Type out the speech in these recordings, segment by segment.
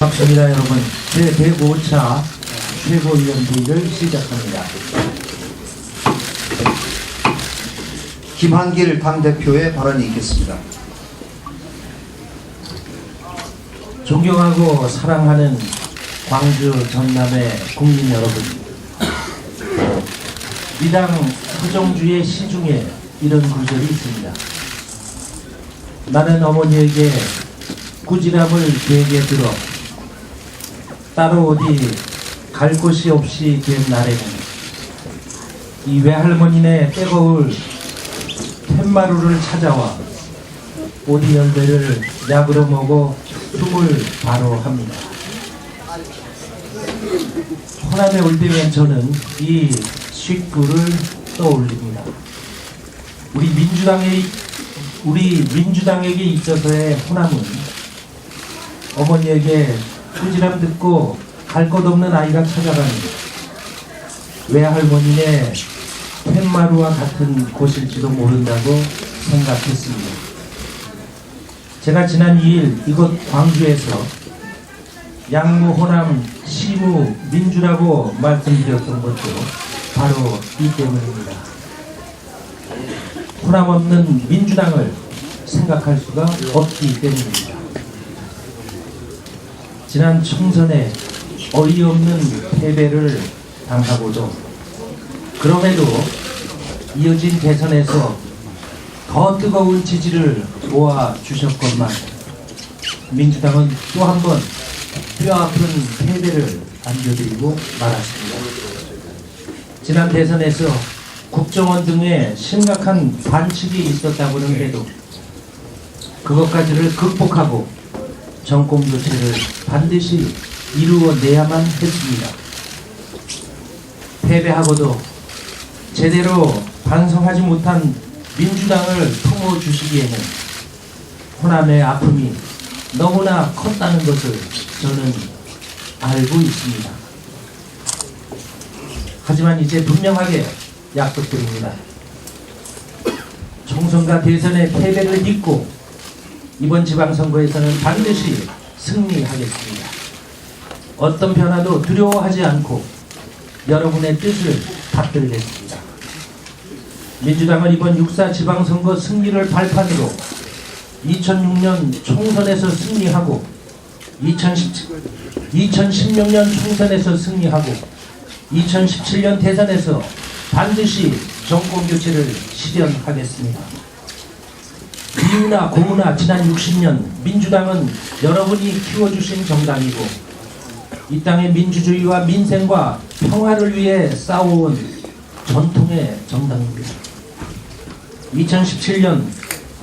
반갑습니다, 여러분. 제105차 최고위원회의를 시작합니다. 김한길 당대표의 발언이 있겠습니다. 존경하고 사랑하는 광주 전남의 국민 여러분, 이당 서정주의 시 중에 이런 구절이 있습니다. 나는 어머니에게 꾸지람을 되게 들어 따로 어디 갈 곳이 없이 된 날에는 이 외할머니네 떼거울 팻마루를 찾아와 오리 열매를 약으로 먹어 숨을 바로 합니다. 호남에 올 때면 저는 이 식구를 떠올립니다. 우리 민주당에게 있어서의 호남은 어머니에게 꾸지람 듣고 갈 것 없는 아이가 찾아가는 외할머니네 팻마루와 같은 곳일지도 모른다고 생각했습니다. 제가 지난 2일 이곳 광주에서 양무 호남 시무 민주라고 말씀드렸던 것도 바로 이 때문입니다. 호남 없는 민주당을 생각할 수가 없기 때문입니다. 지난 총선에 어이없는 패배를 당하고도 그럼에도 이어진 대선에서 더 뜨거운 지지를 모아주셨건만 민주당은 또 한 번 뼈아픈 패배를 안겨드리고 말았습니다. 지난 대선에서 국정원 등의 심각한 반칙이 있었다고는 해도 그것까지를 극복하고 정권 교체를 반드시 이루어내야만 했습니다. 패배하고도 제대로 반성하지 못한 민주당을 품어주시기에는 호남의 아픔이 너무나 컸다는 것을 저는 알고 있습니다. 하지만 이제 분명하게 약속드립니다. 총선과 대선의 패배를 잊고 이번 지방선거에서는 반드시 승리하겠습니다. 어떤 변화도 두려워하지 않고 여러분의 뜻을 받들겠습니다. 민주당은 이번 6.4 지방선거 승리를 발판으로 2006년 총선에서 승리하고 2016년 총선에서 승리하고 2017년 대선에서 반드시 정권 교체를 실현하겠습니다. 이유나 고우나 지난 60년 민주당은 여러분이 키워주신 정당이고 이 땅의 민주주의와 민생과 평화를 위해 싸워온 전통의 정당입니다. 2017년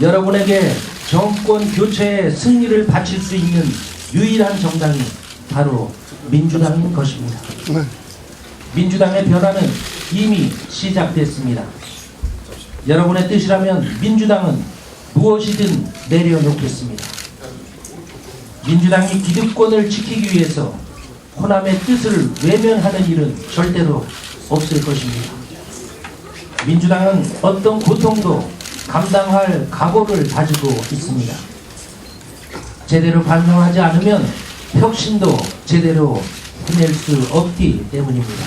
여러분에게 정권 교체의 승리를 바칠 수 있는 유일한 정당이 바로 민주당인 것입니다. 민주당의 변화는 이미 시작됐습니다. 여러분의 뜻이라면 민주당은 무엇이든 내려놓겠습니다. 민주당이 기득권을 지키기 위해서 호남의 뜻을 외면하는 일은 절대로 없을 것입니다. 민주당은 어떤 고통도 감당할 각오를 가지고 있습니다. 제대로 반성하지 않으면 혁신도 제대로 해낼 수 없기 때문입니다.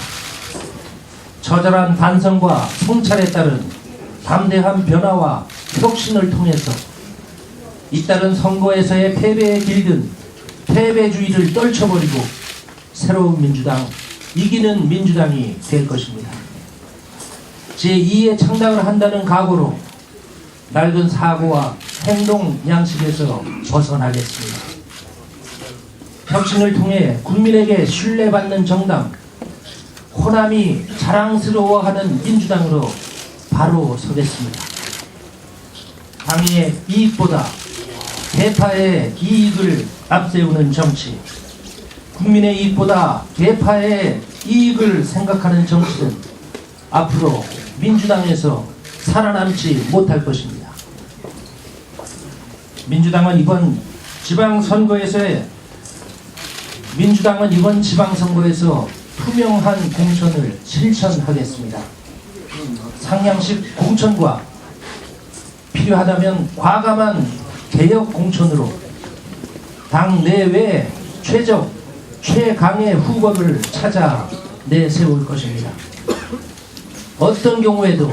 처절한 반성과 성찰에 따른 담대한 변화와 혁신을 통해서 잇따른 선거에서의 패배에 길든 패배주의를 떨쳐버리고 새로운 민주당, 이기는 민주당이 될 것입니다. 제2의 창당을 한다는 각오로 낡은 사고와 행동 양식에서 벗어나겠습니다. 혁신을 통해 국민에게 신뢰받는 정당, 호남이 자랑스러워하는 민주당으로 바로 서겠습니다. 당의 이익보다 대파의 이익을 앞세우는 정치, 국민의 이익보다 대파의 이익을 생각하는 정치는 앞으로 민주당에서 살아남지 못할 것입니다. 민주당은 이번 지방선거에서 투명한 공천을 실천하겠습니다. 상향식 공천과 필요하다면 과감한 개혁 공천으로 당 내외 최강의 후보를 찾아 내세울 것입니다. 어떤 경우에도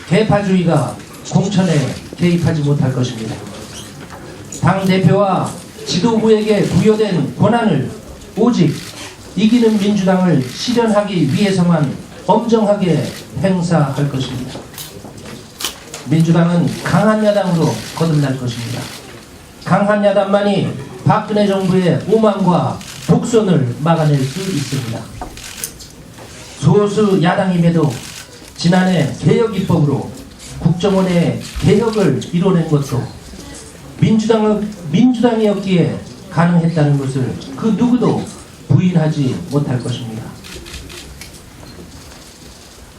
계파주의가 공천에 개입하지 못할 것입니다. 당대표와 지도부에게 부여된 권한을 오직 이기는 민주당을 실현하기 위해서만 엄정하게 행사할 것입니다. 민주당은 강한 야당으로 거듭날 것입니다. 강한 야당만이 박근혜 정부의 오만과 독선을 막아낼 수 있습니다. 소수 야당임에도 지난해 개혁 입법으로 국정원의 개혁을 이뤄낸 것도 민주당이었기에 가능했다는 것을 그 누구도 부인하지 못할 것입니다.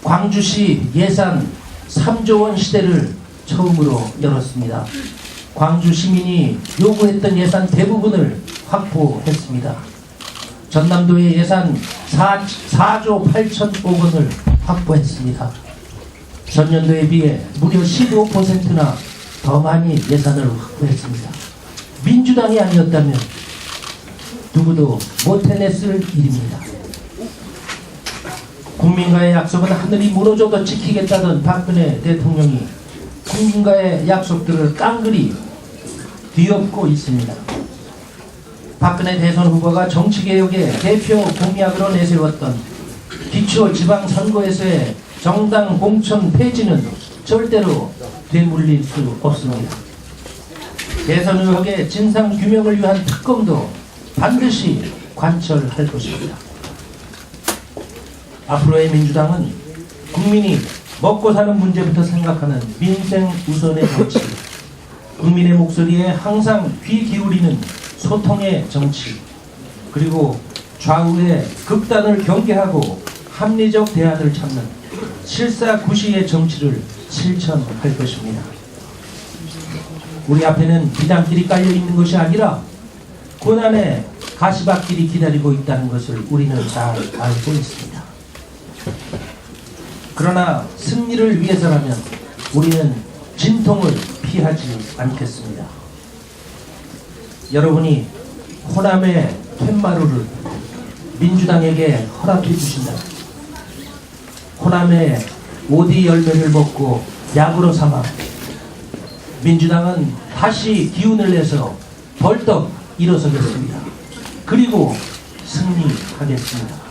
광주시 예산 3조 원 시대를 처음으로 열었습니다. 광주 시민이 요구했던 예산 대부분을 확보했습니다. 전남도의 예산 4조 8천억 원을 확보했습니다. 전년도에 비해 무려 15%나 더 많이 예산을 확보했습니다. 민주당이 아니었다면 누구도 못 해냈을 일입니다. 국민과의 약속은 하늘이 무너져도 지키겠다던 박근혜 대통령이 국민과의 약속들을 깡그리 뒤엎고 있습니다. 박근혜 대선 후보가 정치개혁의 대표 공약으로 내세웠던 기초지방선거에서의 정당 공천 폐지는 절대로 되물릴 수 없습니다. 대선 의혹의 진상규명을 위한 특검도 반드시 관철할 것입니다. 앞으로의 민주당은 국민이 먹고 사는 문제부터 생각하는 민생 우선의 정치, 국민의 목소리에 항상 귀 기울이는 소통의 정치, 그리고 좌우의 극단을 경계하고 합리적 대안을 찾는 실사구시의 정치를 실천할 것입니다. 우리 앞에는 비단길이 깔려있는 것이 아니라 고난의 가시밭길이 기다리고 있다는 것을 우리는 잘 알고 있습니다. 그러나 승리를 위해서라면 우리는 진통을 피하지 않겠습니다. 여러분이 호남의 툇마루를 민주당에게 허락해 주신다. 호남의 오디 열매를 먹고 약으로 삼아 민주당은 다시 기운을 내서 벌떡 일어서겠습니다. 그리고 승리하겠습니다.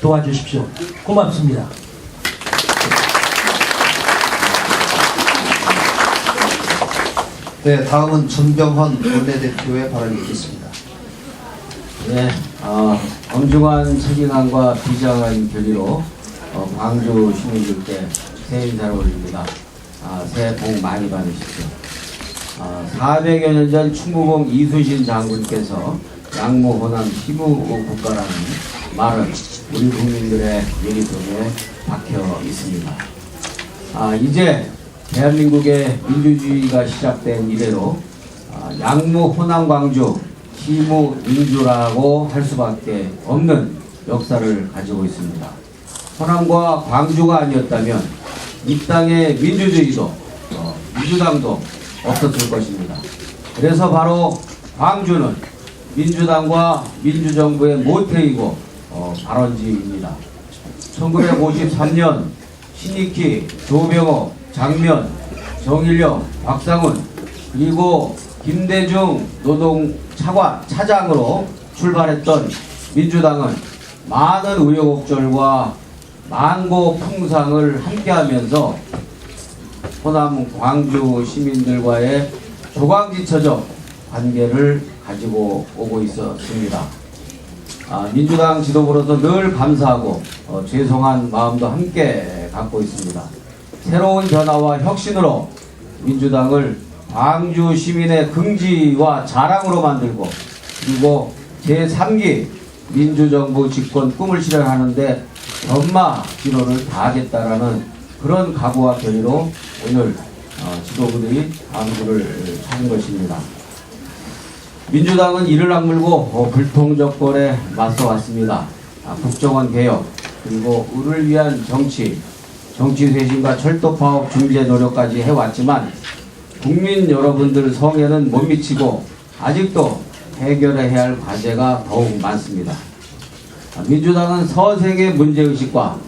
도와주십시오. 고맙습니다. 네, 다음은 전병헌 원내대표의 발언이 있겠습니다. 네, 엄중한 책임감과 비장한 결의로 광주 시민들께 새해 인사를 올립니다. 새해 복 많이 받으십시오. 400여 년 전 충무공 이순신 장군께서 양모 호남 희무 국가라는 말은 우리 국민들의 머릿속에 박혀 있습니다. 이제 대한민국의 민주주의가 시작된 이래로 양모 호남 광주 희무 민주라고 할 수밖에 없는 역사를 가지고 있습니다. 호남과 광주가 아니었다면 이 땅의 민주주의도 민주당도 없었을 것입니다. 그래서 바로 광주는 민주당과 민주정부의 모태이고 발원지입니다. 1953년 신익희, 조병호, 장면, 정일영, 박상훈 그리고 김대중 노동차장으로 출발했던 민주당은 많은 우여곡절과 만고풍상을 함께하면서 호남 광주 시민들과의 조강지처적 관계를 가지고 오고 있었습니다. 민주당 지도부로서 늘 감사하고 죄송한 마음도 함께 갖고 있습니다. 새로운 변화와 혁신으로 민주당을 광주 시민의 긍지와 자랑으로 만들고 그리고 제3기 민주정부 집권 꿈을 실현하는데 전마 기로를 다하겠다라는 그런 각오와 결의로 오늘 지도부들이 광주를 찾은 것입니다. 민주당은 이를 악물고 불통정권에 맞서 왔습니다. 국정원 개혁 그리고 을을 위한 정치 쇄신과 철도파업 중재 노력까지 해왔지만 국민 여러분들 성에는 못 미치고 아직도 해결해야 할 과제가 더욱 많습니다. 민주당은 서생의 문제의식과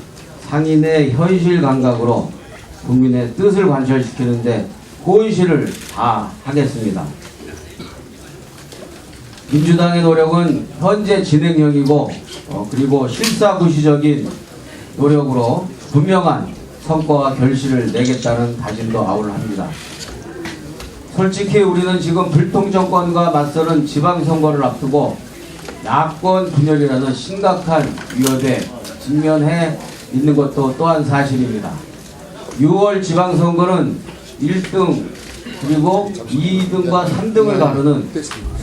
상인의 현실 감각으로 국민의 뜻을 관철시키는데 혼실을 다 하겠습니다. 민주당의 노력은 현재 진행형이고 그리고 실사구시적인 노력으로 분명한 성과와 결실을 내겠다는 다짐도 아울합니다. 솔직히 우리는 지금 불통정권과 맞서는 지방선거를 앞두고 야권 분열이라는 심각한 위협에 직면해 있는 것도 또한 사실입니다. 6월 지방선거는 1등 그리고 2등과 3등을 가르는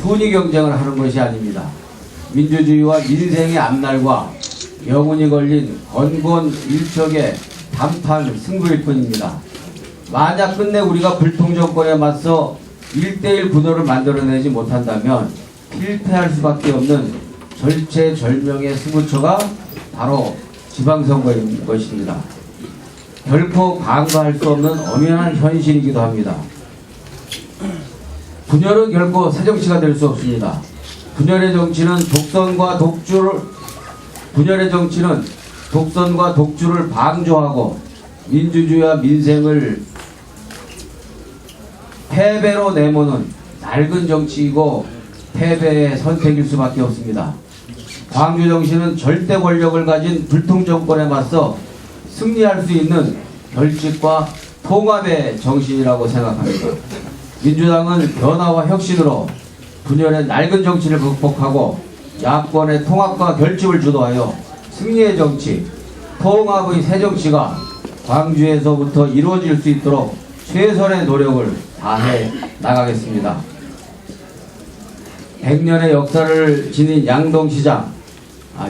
순위 경쟁을 하는 것이 아닙니다. 민주주의와 민생의 앞날과 영혼이 걸린 건건 일척의 단판 승부일 뿐입니다. 만약 끝내 우리가 불통정권에 맞서 1대1 구도를 만들어내지 못한다면 필패할 수밖에 없는 절체절명의 승부처가 바로 지방선거인 것입니다. 결코 간과할 수 없는 엄연한 현실이기도 합니다. 분열은 결코 새정치가 될 수 없습니다. 분열의 정치는 독선과 독주를 방조하고 민주주의와 민생을 패배로 내모는 낡은 정치이고 패배의 선택일 수밖에 없습니다. 광주 정신은 절대 권력을 가진 불통정권에 맞서 승리할 수 있는 결집과 통합의 정신이라고 생각합니다. 민주당은 변화와 혁신으로 분열의 낡은 정치를 극복하고 야권의 통합과 결집을 주도하여 승리의 정치, 통합의 새 정치가 광주에서부터 이루어질 수 있도록 최선의 노력을 다해 나가겠습니다. 100년의 역사를 지닌 양동시장,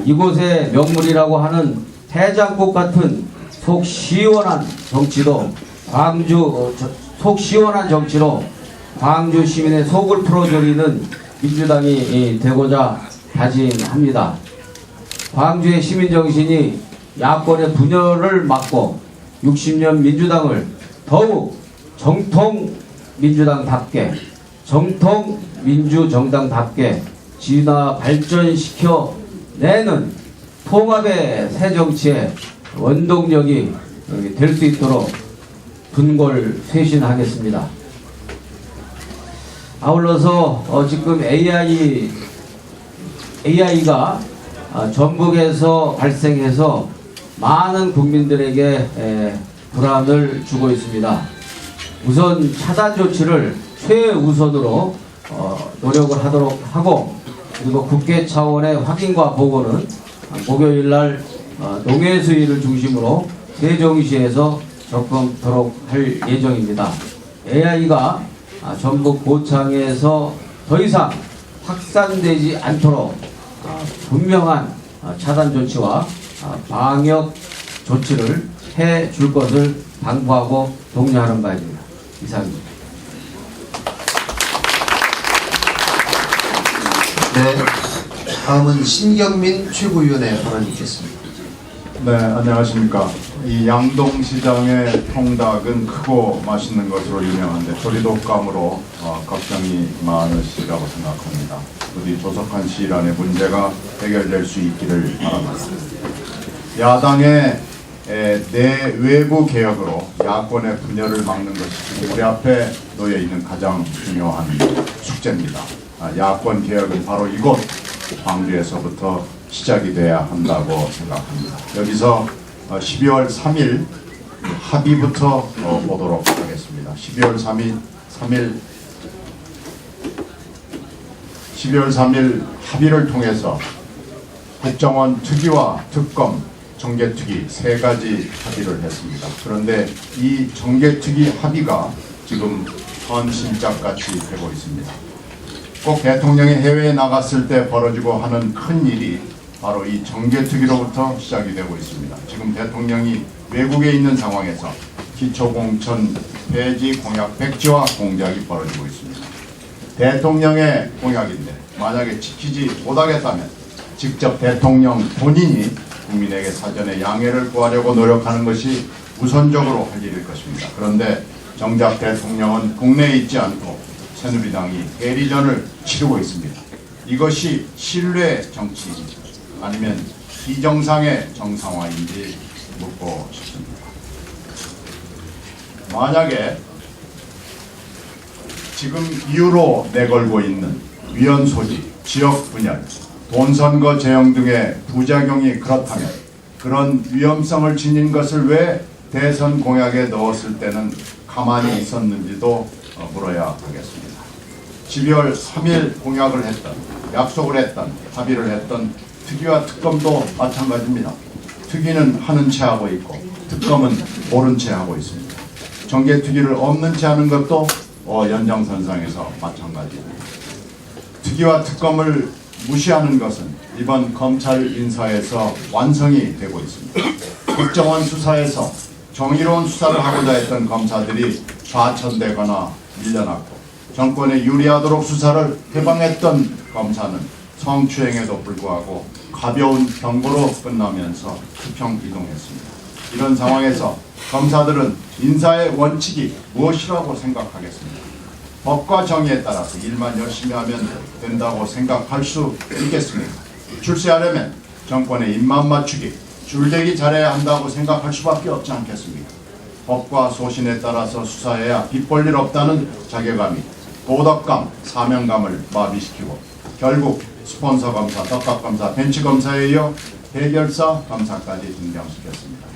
이곳의 명물이라고 하는 해장국 같은 속 시원한 정치로 광주 시민의 속을 풀어드리는 민주당이 되고자 다짐합니다. 광주의 시민정신이 야권의 분열을 막고 60년 민주당을 더욱 정통 민주정당답게 진화 발전시켜 내는 통합의 새 정치의 원동력이 될 수 있도록 분골쇄신하겠습니다. 아울러서 지금 AI가 전북에서 발생해서 많은 국민들에게 불안을 주고 있습니다. 우선 차단 조치를 최우선으로 노력을 하도록 하고, 그리고 국회 차원의 확인과 보고는 목요일날 농해수위를 중심으로 세종시에서 접근토록 할 예정입니다. AI가 전북 고창에서 더 이상 확산되지 않도록 분명한 차단 조치와 방역 조치를 해 줄 것을 당부하고 독려하는 바입니다. 이상입니다. 네, 다음은 신경민 최고위원의 발언이 있겠습니다. 네, 안녕하십니까. 이 양동시장의 통닭은 크고 맛있는 것으로 유명한데 조리독감으로 걱정이 많으시라고 생각합니다. 부디 조속한 시일 안에 문제가 해결될 수 있기를 바랍니다. 야당의 내외부 개혁으로 야권의 분열을 막는 것이 지금 우리 앞에 놓여 있는 가장 중요한 숙제입니다. 야권 개혁은 바로 이곳 광주에서부터 시작이 돼야 한다고 생각합니다. 여기서 12월 3일 합의부터 보도록 하겠습니다. 12월 3일 합의를 통해서 국정원 특위와 특검, 정개특위 세 가지 합의를 했습니다. 그런데 이 정개특위 합의가 지금 헌신짝같이 되고 있습니다. 꼭 대통령이 해외에 나갔을 때 벌어지고 하는 큰 일이 바로 이 정개특위로부터 시작이 되고 있습니다. 지금 대통령이 외국에 있는 상황에서 기초공천 폐지 공약 백지화 공작이 벌어지고 있습니다. 대통령의 공약인데 만약에 지키지 못하겠다면 직접 대통령 본인이 국민에게 사전에 양해를 구하려고 노력하는 것이 우선적으로 할 일일 것입니다. 그런데 정작 대통령은 국내에 있지 않고 새누리당이 대리전을 치르고 있습니다. 이것이 신뢰 정치인지 아니면 비정상의 정상화인지 묻고 싶습니다. 만약에 지금 이유로 내걸고 있는 위헌 소지, 지역 분열, 돈선거 재형 등의 부작용이 그렇다면 그런 위험성을 지닌 것을 왜 대선 공약에 넣었을 때는 가만히 있었는지도 물어야 하겠습니다. 12월 3일 공약을 했던, 약속을 했던, 합의를 했던 특위와 특검도 마찬가지입니다. 특위는 하는 채 하고 있고 특검은 모른 채 하고 있습니다. 정개특위를 없는 채 하는 것도 연장선상에서 마찬가지입니다. 특위와 특검을 무시하는 것은 이번 검찰 인사에서 완성이 되고 있습니다. 국정원 수사에서 정의로운 수사를 하고자 했던 검사들이 좌천되거나 밀려났고 정권에 유리하도록 수사를 해방했던 검사는 성추행에도 불구하고 가벼운 경고로 끝나면서 수평 이동했습니다. 이런 상황에서 검사들은 인사의 원칙이 무엇이라고 생각하겠습니까? 법과 정의에 따라서 일만 열심히 하면 된다고 생각할 수 있겠습니까? 출세하려면 정권의 입맛 맞추기, 줄대기 잘해야 한다고 생각할 수밖에 없지 않겠습니까? 법과 소신에 따라서 수사해야 빚볼 일 없다는 자괴감이 도덕감, 사명감을 마비시키고 결국 스폰서 검사, 떡값 검사, 벤치 검사에 이어 해결사 검사까지 등장시켰습니다.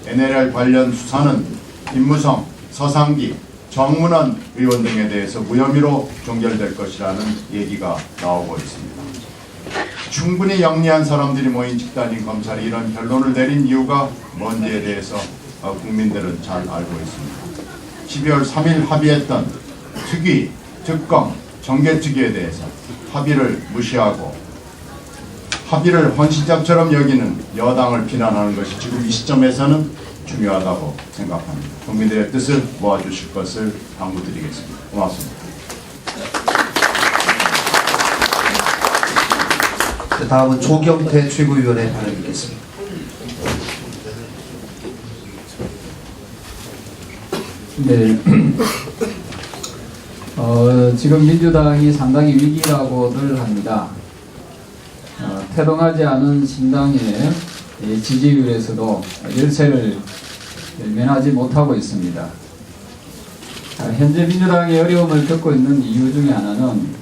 NLL 관련 수사는 김무성, 서상기, 정문원 의원 등에 대해서 무혐의로 종결될 것이라는 얘기가 나오고 있습니다. 충분히 영리한 사람들이 모인 집단인 검찰이 이런 결론을 내린 이유가 뭔지에 대해서 국민들은 잘 알고 있습니다. 12월 3일 합의했던 특위, 특검, 정개특위에 대해서 합의를 무시하고 합의를 헌신작처럼 여기는 여당을 비난하는 것이 지금 이 시점에서는 중요하다고 생각합니다. 국민들의 뜻을 모아주실 것을 당부드리겠습니다. 고맙습니다. 다음은 조경태 최고위원의 발언이 있겠습니다. 네. 지금 민주당이 상당히 위기라고들 합니다. 태동하지 않은 신당의 지지율에서도 열세를 면하지 못하고 있습니다. 현재 민주당이 어려움을 겪고 있는 이유 중에 하나는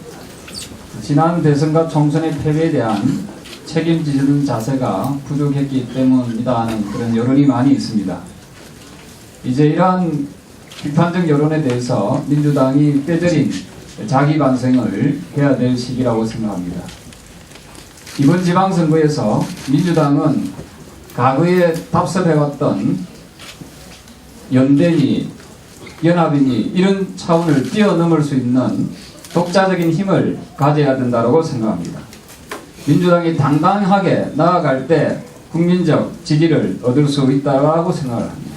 지난 대선과 총선의 패배에 대한 책임지는 자세가 부족했기 때문이다 하는 그런 여론이 많이 있습니다. 이제 이러한 비판적 여론에 대해서 민주당이 뼈저린 자기 반성을 해야 될 시기라고 생각합니다. 이번 지방선거에서 민주당은 과거에 답습해왔던 연대니 연합이니 이런 차원을 뛰어넘을 수 있는 독자적인 힘을 가져야 된다고 생각합니다. 민주당이 당당하게 나아갈 때 국민적 지지를 얻을 수 있다고 생각을 합니다.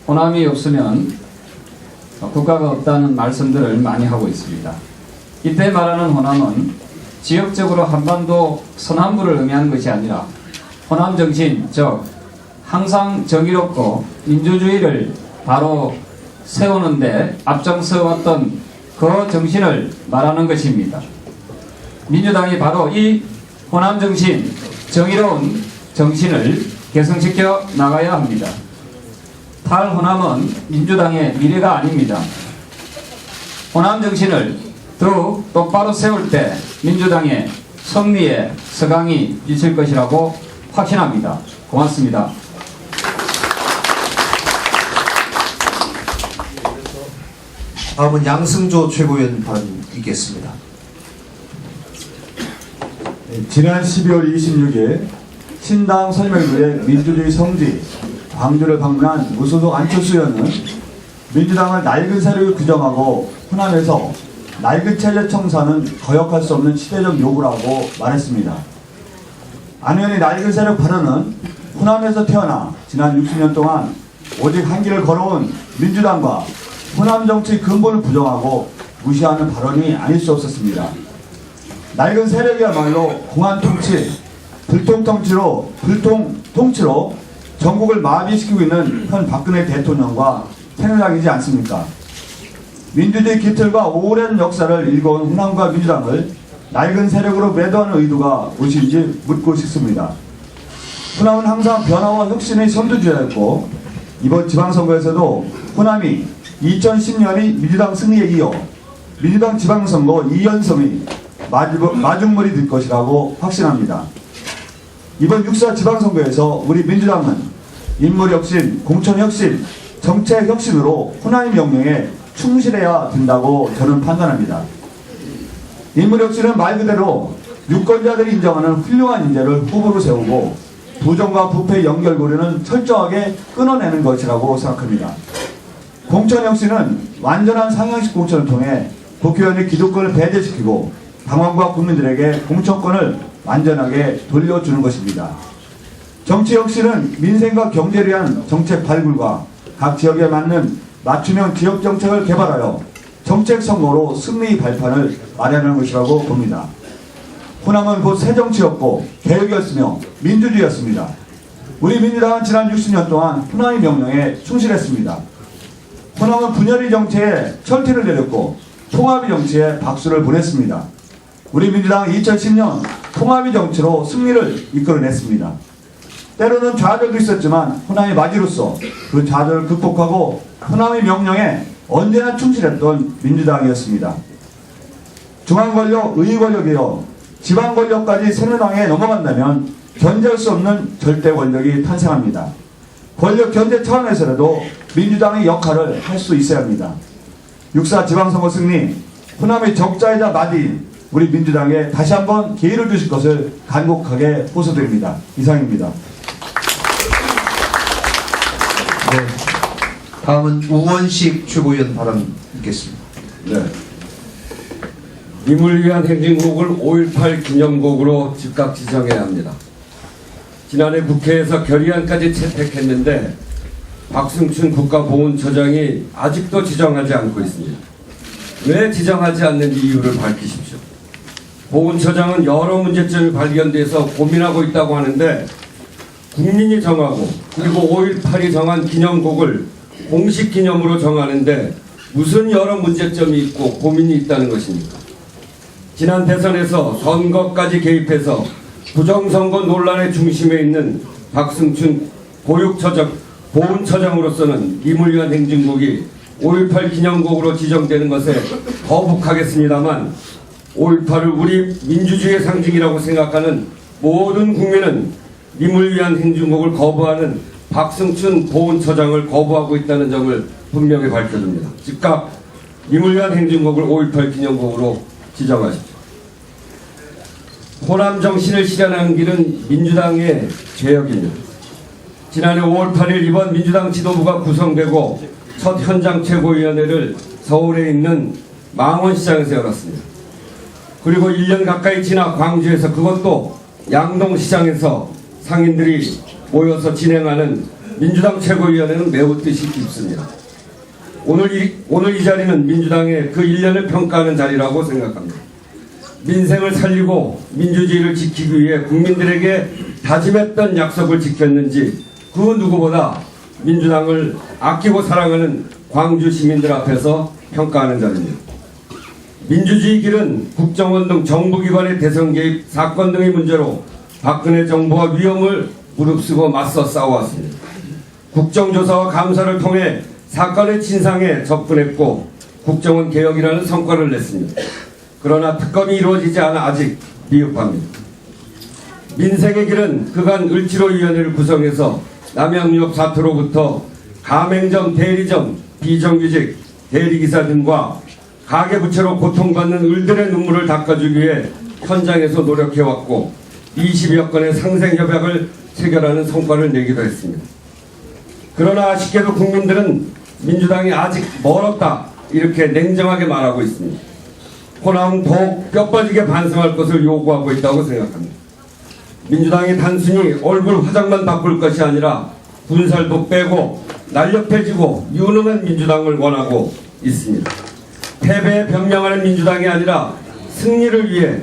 호남이 없으면 국가가 없다는 말씀들을 많이 하고 있습니다. 이때 말하는 호남은 지역적으로 한반도 서남부를 의미하는 것이 아니라 호남 정신, 즉 항상 정의롭고 민주주의를 바로 세우는데 앞장서왔던 그 정신을 말하는 것입니다. 민주당이 바로 이 호남 정신, 정의로운 정신을 개성시켜 나가야 합니다. 탈호남은 민주당의 미래가 아닙니다. 호남 정신을 더욱 똑바로 세울 때 민주당의 승리의 서강이 비칠 것이라고 확신합니다. 고맙습니다. 다음은 양승조 최고위원 발언이 있겠습니다. 지난 12월 26일 신당 설명회에 민주주의 성지 광주를 방문한 무소속 안철수 의원은 민주당을 낡은 세력을 규정하고 호남에서 낡은 체제 청산은 거역할 수 없는 시대적 요구라고 말했습니다. 안 의원의 낡은 세력 발언은 호남에서 태어나 지난 60년 동안 오직 한 길을 걸어온 민주당과 호남 정치 근본을 부정하고 무시하는 발언이 아닐 수 없었습니다. 낡은 세력이야말로 공안 통치, 불통 통치로 전국을 마비시키고 있는 현 박근혜 대통령과 새누리당이지 않습니까? 민주주의 기틀과 오랜 역사를 일궈온 호남과 민주당을 낡은 세력으로 매도하는 의도가 무엇인지 묻고 싶습니다. 호남은 항상 변화와 혁신의 선두주자였고 이번 지방선거에서도 호남이 2010년이 민주당 승리에 이어 민주당 지방선거 2연승의 마중물이 될 것이라고 확신합니다. 이번 6.4 지방선거에서 우리 민주당은 인물혁신, 공천혁신, 정책혁신으로 호남의 명령에 충실해야 된다고 저는 판단합니다. 인물혁신은 말 그대로 유권자들이 인정하는 훌륭한 인재를 후보로 세우고 부정과 부패의 연결고리는 철저하게 끊어내는 것이라고 생각합니다. 공천혁신은 완전한 상향식 공천을 통해 국회의원의 기득권을 배제시키고 당원과 국민들에게 공천권을 완전하게 돌려주는 것입니다. 정치혁신은 민생과 경제를 위한 정책 발굴과 각 지역에 맞는 맞춤형 지역 정책을 개발하여 정책 선거로 승리의 발판을 마련하는 것이라고 봅니다. 호남은 곧 새정치였고 개혁이었으며 민주주의였습니다. 우리 민주당은 지난 60년 동안 호남의 명령에 충실했습니다. 호남은 분열의 정치에 철퇴를 내렸고 통합의 정치에 박수를 보냈습니다. 우리 민주당은 2010년 통합의 정치로 승리를 이끌어냈습니다. 때로는 좌절도 있었지만 호남의 마지로서 그 좌절을 극복하고 호남의 명령에 언제나 충실했던 민주당이었습니다. 중앙권력, 의권력이요 지방권력까지 새누리당에 넘어간다면 견제할 수 없는 절대 권력이 탄생합니다. 권력 견제 차원에서라도 민주당의 역할을 할 수 있어야 합니다. 6.4 지방선거 승리, 호남의 적자이자 마디인 우리 민주당에 다시 한번 기회를 주실 것을 간곡하게 호소드립니다. 이상입니다. 네. 다음은 우원식 최고위원 발언 있겠습니다. 네. 임을 위한 행진곡을 5.18 기념곡으로 즉각 지정해야 합니다. 지난해 국회에서 결의안까지 채택했는데 박승춘 국가보훈처장이 아직도 지정하지 않고 있습니다. 왜 지정하지 않는지 이유를 밝히십시오. 보훈처장은 여러 문제점이 발견돼서 고민하고 있다고 하는데 국민이 정하고 그리고 5.18이 정한 기념곡을 공식 기념으로 정하는데 무슨 여러 문제점이 있고 고민이 있다는 것입니까? 지난 대선에서 선거까지 개입해서 부정선거 논란의 중심에 있는 박승춘 보훈처장으로서는 임을 위한 행진곡이 5.18 기념곡으로 지정되는 것에 거북하겠습니다만 5.18을 우리 민주주의의 상징이라고 생각하는 모든 국민은 임을 위한 행진곡을 거부하는 박승춘 보훈처장을 거부하고 있다는 점을 분명히 밝혀줍니다. 즉각 임을 위한 행진곡을 5.18 기념곡으로 지정하십시오. 호남 정신을 실현하는 길은 민주당의 개혁입니다. 지난해 5월 8일 이번 민주당 지도부가 구성되고 첫 현장 최고위원회를 서울에 있는 망원시장에서 열었습니다. 그리고 1년 가까이 지나 광주에서 그것도 양동시장에서 상인들이 모여서 진행하는 민주당 최고위원회는 매우 뜻이 깊습니다. 오늘 이 자리는 민주당의 그 1년을 평가하는 자리라고 생각합니다. 민생을 살리고 민주주의를 지키기 위해 국민들에게 다짐했던 약속을 지켰는지 그 누구보다 민주당을 아끼고 사랑하는 광주 시민들 앞에서 평가하는 자리입니다. 민주주의 길은 국정원 등 정부기관의 대선 개입 사건 등의 문제로 박근혜 정부와 위험을 무릅쓰고 맞서 싸워왔습니다. 국정조사와 감사를 통해 사건의 진상에 접근했고 국정원 개혁이라는 성과를 냈습니다. 그러나 특검이 이루어지지 않아 아직 미흡합니다. 민생의 길은 그간 을지로위원회를 구성해서 남양유업 사태로부터 가맹점, 대리점, 비정규직, 대리기사 등과 가계부채로 고통받는 을들의 눈물을 닦아주기 위해 현장에서 노력해왔고 20여 건의 상생협약을 체결하는 성과를 내기도 했습니다. 그러나 아쉽게도 국민들은 민주당이 아직 멀었다 이렇게 냉정하게 말하고 있습니다. 호남은 더욱 뼈빠지게 반성할 것을 요구하고 있다고 생각합니다. 민주당이 단순히 얼굴 화장만 바꿀 것이 아니라 군살도 빼고 날렵해지고 유능한 민주당을 원하고 있습니다. 패배에 변명하는 민주당이 아니라 승리를 위해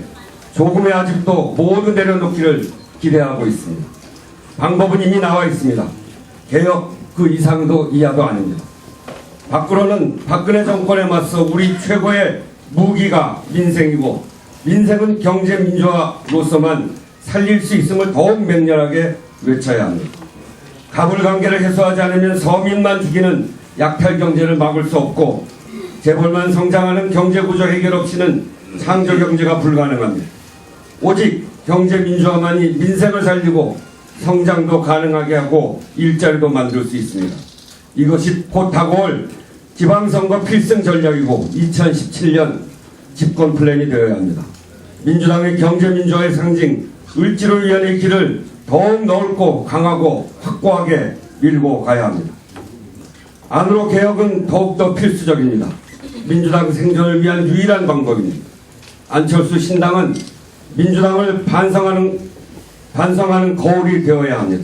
조금의 아직도 모두 내려놓기를 기대하고 있습니다. 방법은 이미 나와 있습니다. 개혁 그 이상도 이하도 아닙니다. 밖으로는 박근혜 정권에 맞서 우리 최고의 무기가 민생이고 민생은 경제민주화로서만 살릴 수 있음을 더욱 맹렬하게 외쳐야 합니다. 가불관계를 해소하지 않으면 서민만 죽이는 약탈 경제를 막을 수 없고 재벌만 성장하는 경제구조 해결 없이는 창조경제가 불가능합니다. 오직 경제민주화만이 민생을 살리고 성장도 가능하게 하고 일자리도 만들 수 있습니다. 이것이 곧 다가올 지방선거 필승 전략이고 2017년 집권 플랜이 되어야 합니다. 민주당의 경제민주화의 상징 을지로위원회의 길을 더욱 넓고 강하고 확고하게 밀고 가야 합니다. 안으로 개혁은 더욱더 필수적입니다. 민주당 생존을 위한 유일한 방법입니다. 안철수 신당은 민주당을 반성하는 거울이 되어야 합니다.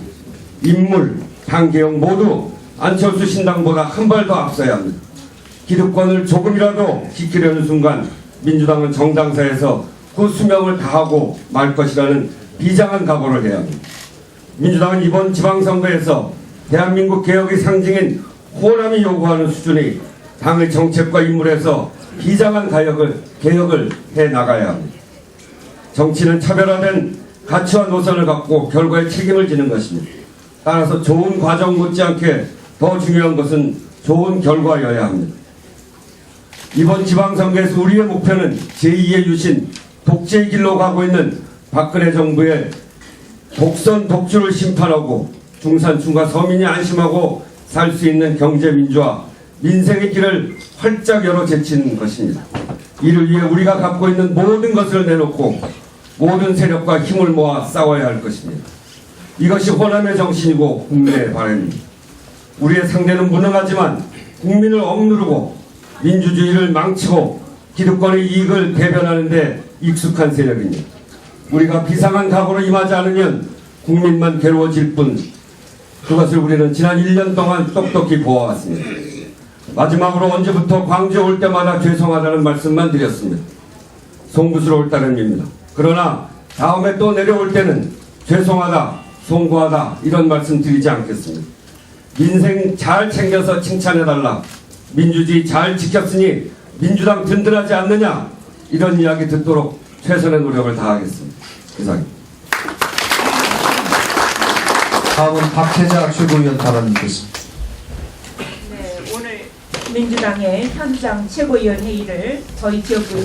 인물, 당 개혁 모두 안철수 신당보다 한 발 더 앞서야 합니다. 기득권을 조금이라도 지키려는 순간 민주당은 정당사에서 그 수명을 다하고 말 것이라는 비장한 각오를 해야 합니다. 민주당은 이번 지방선거에서 대한민국 개혁의 상징인 호남이 요구하는 수준의 당의 정책과 인물에서 비장한 개혁을 해나가야 합니다. 정치는 차별화된 가치와 노선을 갖고 결과에 책임을 지는 것입니다. 따라서 좋은 과정 못지않게 더 중요한 것은 좋은 결과여야 합니다. 이번 지방선거에서 우리의 목표는 제2의 유신, 독재의 길로 가고 있는 박근혜 정부의 독선 독주를 심판하고 중산층과 서민이 안심하고 살 수 있는 경제민주화, 민생의 길을 활짝 열어 제치는 것입니다. 이를 위해 우리가 갖고 있는 모든 것을 내놓고 모든 세력과 힘을 모아 싸워야 할 것입니다. 이것이 호남의 정신이고 국민의 바람입니다. 우리의 상대는 무능하지만 국민을 억누르고 민주주의를 망치고 기득권의 이익을 대변하는 데 익숙한 세력입니다. 우리가 비상한 각오로 임하지 않으면 국민만 괴로워질 뿐 그것을 우리는 지난 1년 동안 똑똑히 보아왔습니다. 마지막으로 언제부터 광주에 올 때마다 죄송하다는 말씀만 드렸습니다. 송구스러울 따름입니다. 그러나 다음에 또 내려올 때는 죄송하다, 송구하다 이런 말씀 드리지 않겠습니다. 민생 잘 챙겨서 칭찬해달라, 민주주의 잘 지켰으니 민주당 든든하지 않느냐 이런 이야기 듣도록 최선의 노력을 다하겠습니다. 이상입니다. 다음은 박혜자 최고위원 발언 듣겠습니다. 네, 오늘 민주당의 현장 최고위원 회의를 저희 지역구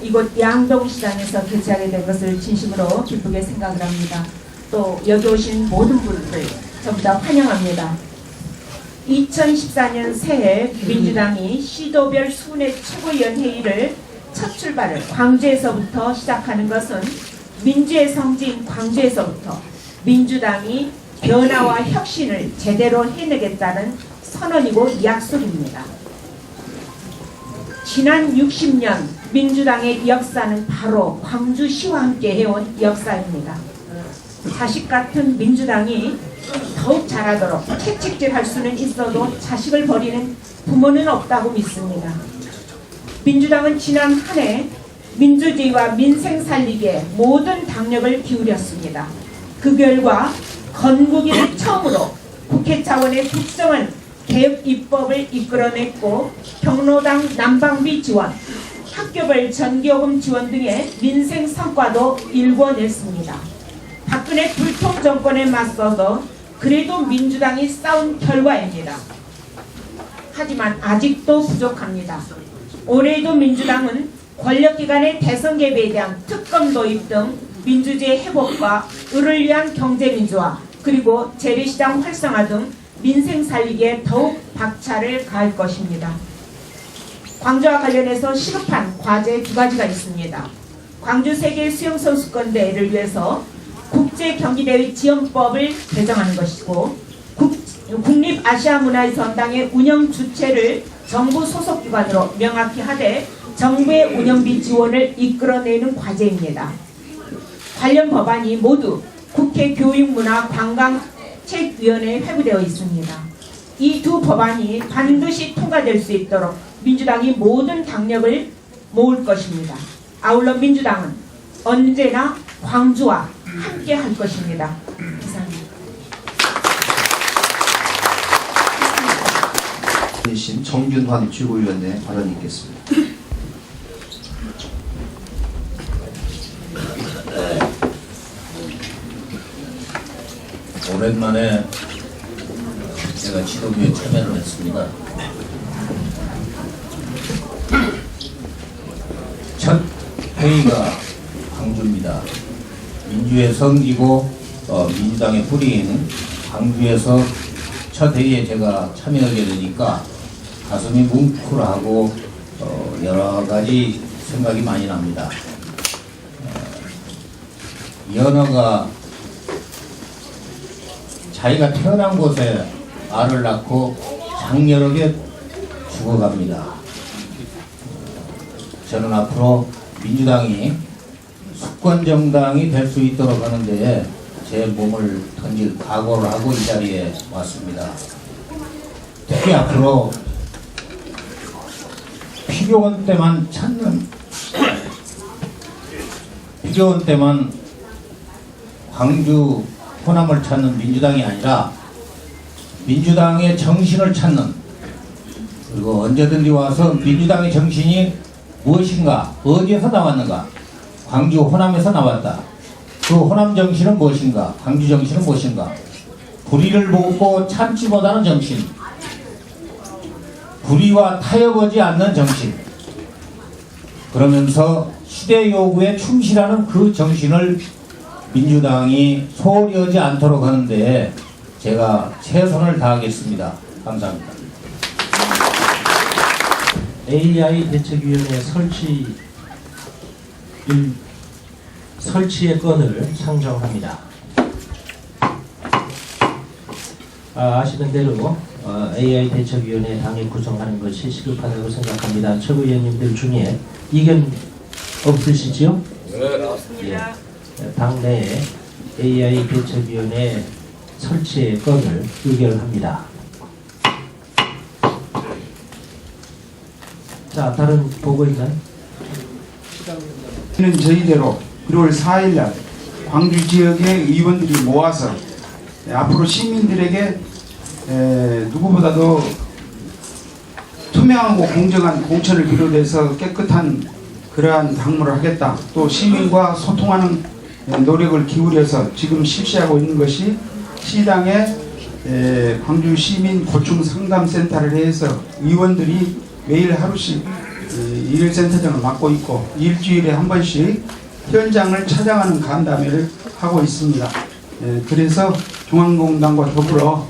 이곳 양동시장에서 개최하게 된 것을 진심으로 기쁘게 생각을 합니다. 또 여기 오신 모든 분들 전부 다 환영합니다. 2014년 새해 민주당이 시도별 수뇌 최고위원 회의를 첫 출발을 광주에서부터 시작하는 것은 민주의 성지인 광주에서부터 민주당이 변화와 혁신을 제대로 해내겠다는 선언이고 약속입니다. 지난 60년 민주당의 역사는 바로 광주시와 함께 해온 역사입니다. 자식 같은 민주당이 더욱 잘하도록 채찍질할 수는 있어도 자식을 버리는 부모는 없다고 믿습니다. 민주당은 지난 한 해 민주주의와 민생 살리기에 모든 당력을 기울였습니다. 그 결과 건국이를 처음으로 국회 차원의 특정한 개혁 입법을 이끌어냈고 경로당 난방비 지원, 학교별 전기요금 지원 등의 민생 성과도 일궈냈습니다. 박근혜 불통 정권에 맞서서 그래도 민주당이 싸운 결과입니다. 하지만 아직도 부족합니다. 올해도 민주당은 권력기관의 대선 개입에 대한 특검 도입 등 민주주의 회복과 을을 위한 경제민주화 그리고 재래시장 활성화 등 민생 살리기에 더욱 박차를 가할 것입니다. 광주와 관련해서 시급한 과제 두 가지가 있습니다. 광주 세계 수영선수권대회를 위해서 국제경기대회 지원법을 개정하는 것이고 국립아시아문화유전당의 운영 주체를 정부 소속기관으로 명확히 하되 정부의 운영비 지원을 이끌어내는 과제입니다. 관련 법안이 모두 국회 교육문화관광책위원회에 회부되어 있습니다. 이 두 법안이 반드시 통과될 수 있도록 민주당이 모든 당력을 모을 것입니다. 아울러 민주당은 언제나 광주와 함께 할 것입니다. 이상입니다. 신 정균환 최고위원의 발언이 있겠습니다. 오랜만에 제가 지도부에 참여를 했습니다. 첫 회의가 광주입니다. 민주의 성지고 민주당의 뿌리인 광주에서 첫 회의에 제가 참여하게 되니까 가슴이 뭉클하고 여러 가지 생각이 많이 납니다. 연어가 자기가 태어난 곳에 알을 낳고 장렬하게 죽어갑니다. 저는 앞으로 민주당이 수권정당이 될 수 있도록 하는데 제 몸을 던질 각오를 하고 이 자리에 왔습니다. 특히 앞으로 필요한 때만 찾는, 필요한 때만 광주 호남을 찾는 민주당이 아니라 민주당의 정신을 찾는, 그리고 언제든지 와서 민주당의 정신이 무엇인가, 어디에서 나왔는가, 광주 호남에서 나왔다. 그 호남 정신은 무엇인가, 광주 정신은 무엇인가, 불의를 보고 참지 못하는 정신, 불의와 타협하지 않는 정신, 그러면서 시대 요구에 충실하는 그 정신을 민주당이 소홀히 하지 않도록 하는데 제가 최선을 다하겠습니다. 감사합니다. AI 대책위원회 설치의 건을 상정합니다. 아시는 대로 AI 대책위원회 당에 구성하는 것이 시급하다고 생각합니다. 최고위원님들 중에 이견 없으시죠? 네, 없습니다. 당내에 AI 대책위원회 설치의 건을 의결합니다. 자, 다른 보고 있나요? 는 저희대로 1월 4일날 광주 지역의 의원들이 모아서 앞으로 시민들에게 누구보다도 투명하고 공정한 공천을 비롯해서 깨끗한 그러한 당무를 하겠다. 또 시민과 소통하는 노력을 기울여서 지금 실시하고 있는 것이 시당의 광주 시민 고충 상담센터를 해서 의원들이 매일 하루씩 일센터장을 맡고 있고 일주일에 한 번씩 현장을 찾아가는 간담회를 하고 있습니다. 그래서 중앙공당과 더불어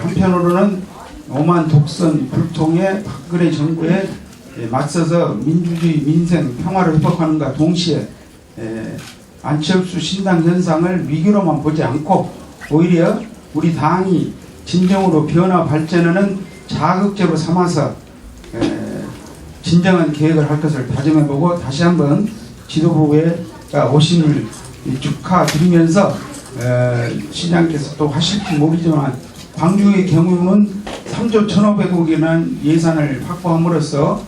한편으로는 오만 독선 불통의 박근혜 정부에 맞서서 민주주의 민생 평화를 회복하는가 동시에 안철수 신당 현상을 위기로만 보지 않고 오히려 우리 당이 진정으로 변화 발전하는 자극제로 삼아서 진정한 계획을 할 것을 다짐해보고 다시 한번 지도부에 오심을 축하드리면서 시장께서 또 하실지 모르지만 광주의 경우는 3조 1,500억이라는 예산을 확보함으로써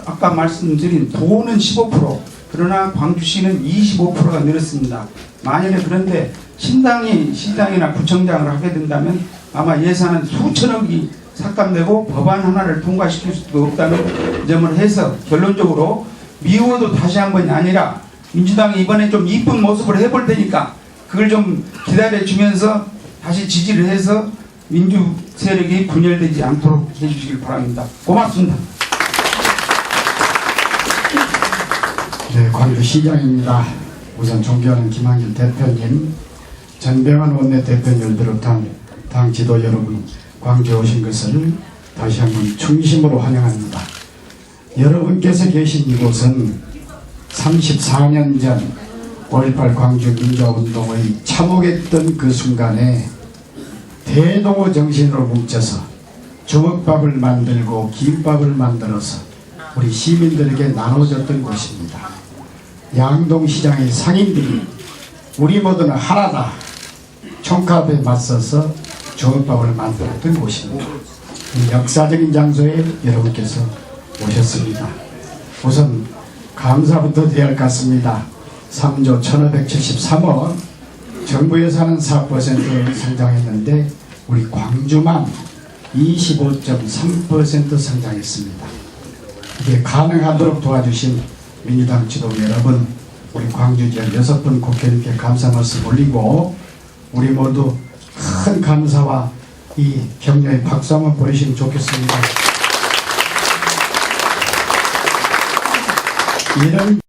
아까 말씀드린 도는 15% 그러나 광주시는 25%가 늘었습니다. 만약에 그런데 신당이 시장이나 구청장을 하게 된다면 아마 예산은 수천억이 삭감되고 법안 하나를 통과시킬 수도 없다는 점을 해서 결론적으로 미워도 다시 한 번이 아니라 민주당이 이번에 좀 이쁜 모습을 해볼 테니까 그걸 좀 기다려주면서 다시 지지를 해서 민주 세력이 분열되지 않도록 해주시길 바랍니다. 고맙습니다. 네, 광주시장입니다. 우선 존경하는 김한길 대표님, 전병환 원내대표님을 비롯한 당 지도 여러분, 광주에 오신 것을 다시 한번 충심으로 환영합니다. 여러분께서 계신 이곳은 34년 전 5.18 광주 민주화운동의 참혹했던 그 순간에 대동호 정신으로 뭉쳐서 주먹밥을 만들고 김밥을 만들어서 우리 시민들에게 나눠줬던 곳입니다. 양동시장의 상인들이 우리 모두는 하나다 총칼에 맞서서 주먹밥을 만들었던 곳입니다. 이 역사적인 장소에 여러분께서 오셨습니다. 우선 감사부터 드려야 할 것 같습니다. 3조 1,573억 정부 예산은 4% 성장했는데 우리 광주만 25.3% 성장했습니다. 이게 가능하도록 도와주신 민주당 지도 여러분, 우리 광주 지역 6분 국회의원께 감사 말씀 올리고 우리 모두 큰 감사와 이 격려의 박수 한번 보내시면 좋겠습니다. 이런